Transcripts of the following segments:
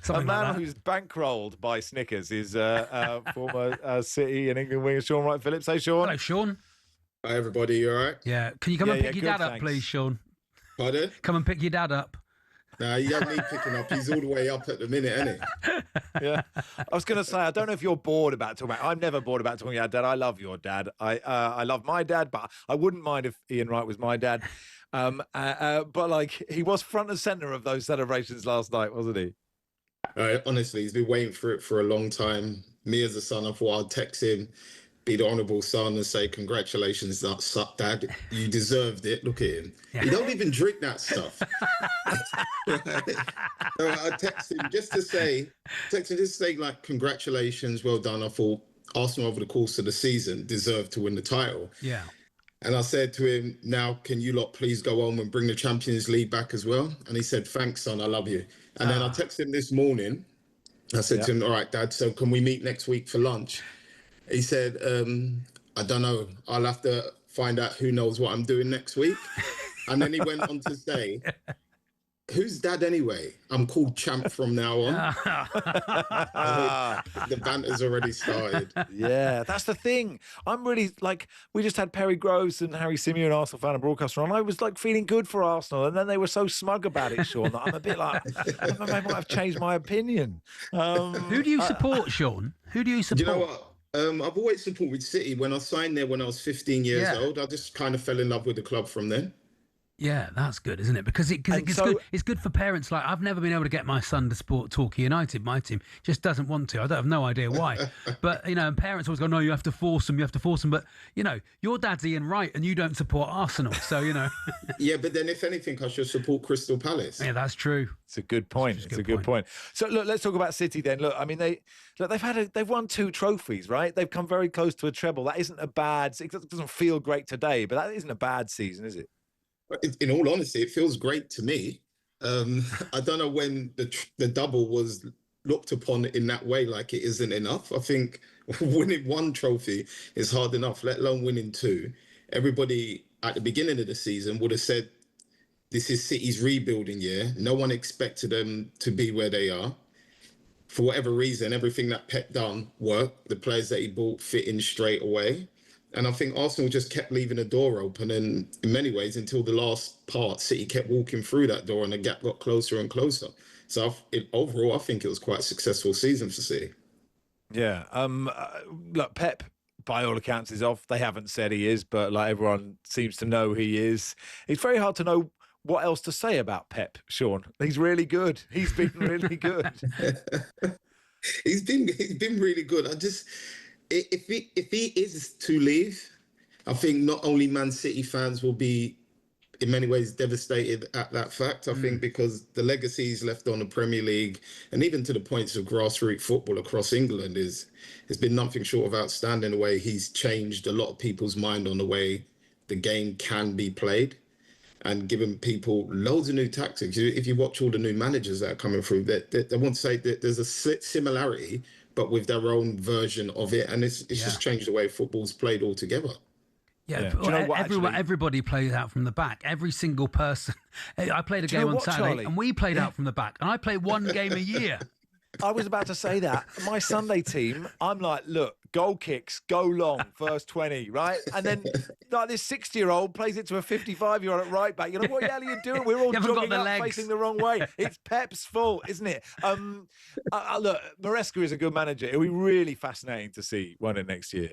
A man like that. who's bankrolled by Snickers is former City and England winger Shaun Wright-Phillips. Hey, Shaun. Hello, Sean. Hi, everybody. You all right? Yeah. Can you come and pick your good, dad up, thanks. please, Sean? Pardon? Come and pick your dad up. Nah, you don't need picking up. He's all the way up at the minute, isn't he? Yeah, I was going to say, I don't know if you're bored about talking about. I'm never bored about talking about dad. I love your dad. I love my dad, but I wouldn't mind if Ian Wright was my dad. But like, he was front and center of those celebrations last night, wasn't he? Honestly, he's been waiting for it for a long time. Me as a son, I thought I'd text him, be the honourable son, and say, "Congratulations, Dad. You deserved it. Look at him. Yeah. He don't even drink that stuff." So I text him just to say, like, "Congratulations, well done." I thought Arsenal over the course of the season deserved to win the title. Yeah. And I said to him, "Now, can you lot please go home and bring the Champions League back as well?" And he said, "Thanks, son. I love you." And then I texted him this morning. I said to him, "All right, Dad, so can we meet next week for lunch?" He said, "I don't know. I'll have to find out who knows what I'm doing next week." And then he went on to say, "Who's Dad anyway? I'm called Champ from now on." The banter's already started. Yeah, that's the thing. I'm really like, we just had Perry Groves and Harry Symeou, Arsenal fan and broadcaster, and I was like feeling good for Arsenal, and then they were so smug about it, Sean, that I'm a bit like, I might have changed my opinion. Who do you support, Sean? Who do you support? Do you know what? I've always supported City. When I signed there when I was 15 years old, I just kind of fell in love with the club from then. Yeah, that's good, isn't it? Because it's good. It's good for parents. Like, I've never been able to get my son to support Torquay United. My team just doesn't want to. I don't have no idea why. But, and parents always go, "No, you have to force them. You have to force them." But, your dad's Ian Wright and you don't support Arsenal. So, Yeah, but then if anything, I should support Crystal Palace. Yeah, that's true. It's a good point. It's a good point. So, look, let's talk about City then. Look, I mean, they've won 2 trophies, right? They've come very close to a treble. That isn't a bad. It doesn't feel great today, but that isn't a bad season, is it? In all honesty, it feels great to me. I don't know when the double was looked upon in that way, like it isn't enough. I think winning 1 trophy is hard enough, let alone winning 2. Everybody at the beginning of the season would have said, this is City's rebuilding year. No one expected them to be where they are. For whatever reason, everything that Pep done worked. The players that he bought fit in straight away. And I think Arsenal just kept leaving the door open. And in many ways, until the last part, City kept walking through that door and the gap got closer and closer. So overall, I think it was quite a successful season for City. Yeah. Look, Pep, by all accounts, is off. They haven't said he is, but like everyone seems to know he is. It's very hard to know what else to say about Pep, Sean. He's really good. He's been really good. He's been really good. If he is to leave, I think not only Man City fans will be in many ways devastated at that fact. I think because the legacy he's left on the Premier League and even to the points of grassroots football across England has been nothing short of outstanding. The way he's changed a lot of people's mind on the way the game can be played and given people loads of new tactics. If you watch all the new managers that are coming through, they want to say that there's a similarity, but with their own version of it. And it's just changed the way football's played altogether. Yeah, Do you know what, everybody plays out from the back. Every single person. I played a game on Saturday, Charlie? And we played out from the back. And I play 1 game a year. I was about to say that. My Sunday team, I'm like, look, goal kicks, go long, first 20, right? And then like this 60-year-old plays it to a 55-year-old at right back. You're like, what the hell are you doing? We're all jogging up, facing the wrong way. It's Pep's fault, isn't it? Look, Maresca is a good manager. It'll be really fascinating to see one in next year.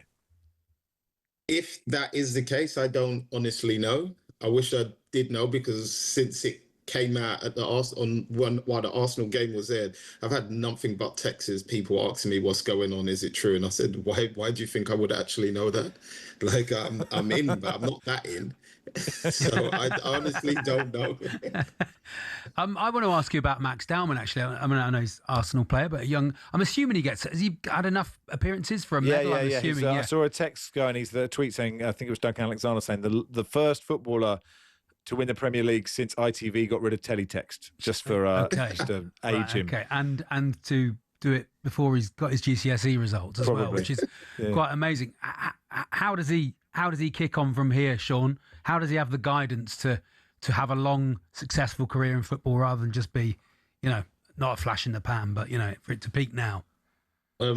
If that is the case, I don't honestly know. I wish I did know, because since it came out at while the Arsenal game was aired, I've had nothing but texts, people asking me what's going on, is it true? And I said, why do you think I would actually know that? Like, I'm in, but I'm not that in. So I honestly don't know. I want to ask you about Max Dowman, actually. I mean, I know he's an Arsenal player, but I'm assuming has he had enough appearances for a medal? Yeah. I saw a text going, he's the tweet saying, I think it was Duncan Alexander saying, the first footballer to win the Premier League since ITV got rid of teletext, just for just to age him. Okay, and to do it before he's got his GCSE results as well, which is quite amazing. How does he kick on from here, Sean? How does he have the guidance to have a long, successful career in football rather than just be, not a flash in the pan, but, for it to peak now?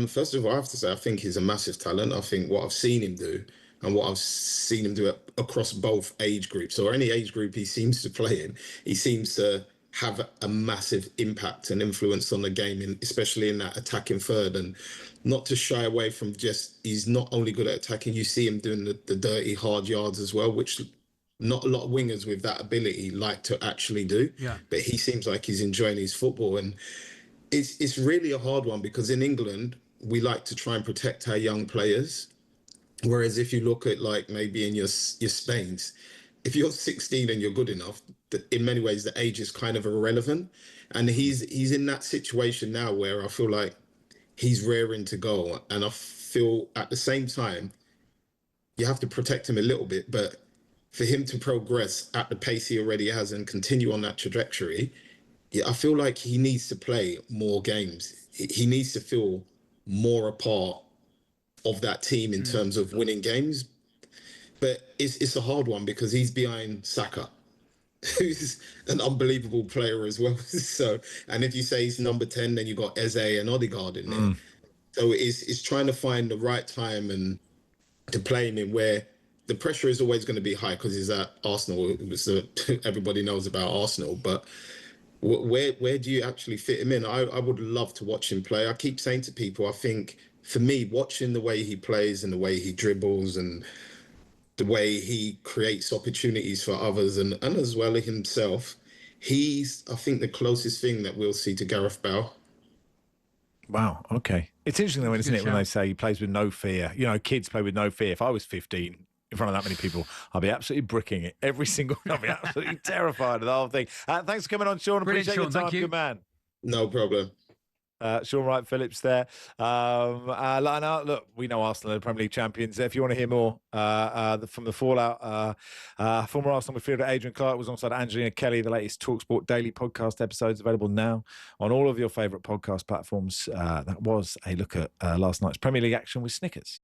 First of all, I have to say, I think he's a massive talent. I think what I've seen him do and what I've seen him do across both age groups, or any age group he seems to play in, he seems to have a massive impact and influence on the game, especially in that attacking third. And not to shy away from just, he's not only good at attacking, you see him doing the dirty, hard yards as well, which not a lot of wingers with that ability like to actually do. Yeah. But he seems like he's enjoying his football. And it's really a hard one, because in England, we like to try and protect our young players. Whereas if you look at, like, maybe in your Spains, if you're 16 and you're good enough, in many ways the age is kind of irrelevant. And he's in that situation now where I feel like he's raring to go. And I feel at the same time, you have to protect him a little bit, but for him to progress at the pace he already has and continue on that trajectory, I feel like he needs to play more games. He needs to feel more a part of that team in terms of winning games. But it's a hard one, because he's behind Saka, who's an unbelievable player as well. So, and if you say he's number 10, then you've got Eze and Odegaard in there. So it's trying to find the right time and to play him in where the pressure is always going to be high, because he's at Arsenal. So everybody knows about Arsenal. But where do you actually fit him in? I would love to watch him play. I keep saying to people, I think for me, watching the way he plays and the way he dribbles and the way he creates opportunities for others and as well as himself, he's, I think, the closest thing that we'll see to Gareth Bale. Wow. Okay. It's interesting though, isn't it, when they say he plays with no fear? Kids play with no fear. If I was 15 in front of that many people, I'd be absolutely bricking it every single. I'd be absolutely terrified of the whole thing. Thanks for coming on, Shaun. Brilliant, Appreciate Shaun. your time. Thank you. Good man. No problem. Shaun Wright-Phillips there. Look, we know Arsenal are the Premier League champions. If you want to hear more from the fallout, former Arsenal midfielder Adrian Clark was alongside Angelina Kelly. The latest talkSPORT daily podcast episodes available now on all of your favourite podcast platforms. That was a look at last night's Premier League action with Snickers.